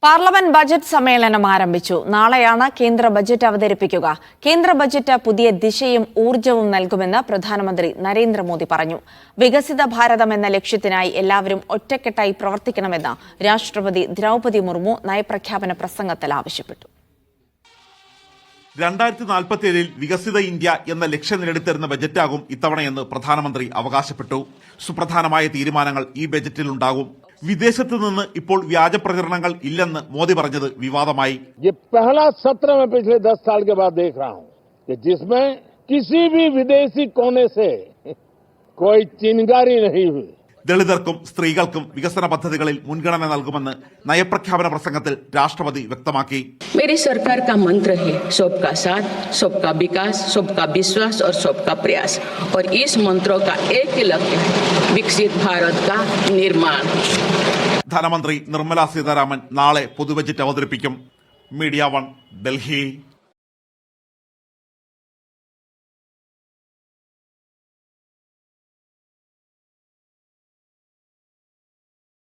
Parliament budget സമ്മേളനം ആരംഭിച്ചു. നാളെയാണ് കേന്ദ്ര ബജറ്റ് അവതരിപ്പിക്കുക. കേന്ദ്ര ബജറ്റ് പുതിയ ദിശയും ഊർജവും നൽകുമെന്ന് പ്രധാനമന്ത്രി നരേന്ദ്രമോദി പറഞ്ഞു. വികസിത ഭാരതം എന്ന ലക്ഷ്യത്തിനായി എല്ലാവരും ഒറ്റക്കെട്ടായി പ്രവർത്തിക്കണമെന്ന് രാഷ്ട്രപതി ദ്രൗപദി മുർമു നയപ്രഖ്യാപന പ്രസംഗത്തിൽ ആവശ്യപ്പെട്ടു. 2047 വികസിത ഇന്ത്യ എന്ന ലക്ഷ്യം നേടിത്തരുന്ന ബജറ്റാകും ഇത്തവണയെന്ന് പ്രധാനമന്ത്രി അവകാശപ്പെട്ടു. സുപ്രധാനമായ തീരുമാനങ്ങൾ ഈ ബജറ്റിലുണ്ടാകും. വിദേശത്ത് നിന്ന് ഇപ്പോൾ വ്യാജ പ്രചരണങ്ങൾ ഇല്ലെന്ന് മോദി പറഞ്ഞത് വിവാദമായി. पहला सत्र में पिछले 10 साल के बाद देख रहा हूं कि जिसमें किसी भी विदेशी कोने से कोई चिंगारी नहीं हुई. ദളിതർക്കും സ്ത്രീകൾക്കും വികസന പദ്ധതികളിൽ മുൻഗണന നൽകുമെന്ന് നയപ്രഖ്യാപന പ്രസംഗത്തിൽ രാഷ്ട്രപതി വ്യക്തമാക്കി. मेरी सरकार का मंत्र है सबका साथ, सबका विकास, सबका विश्वास और सबका प्रयास, और इस मंत्रों का एक ही लक्ष्य है विकसित भारत का निर्माण. ധനമന്ത്രി നിർമ്മല സീതാരാമൻ നാളെ പൊതുബജറ്റ് അവതരിപ്പിക്കും. മീഡിയ 1 ഡൽഹി.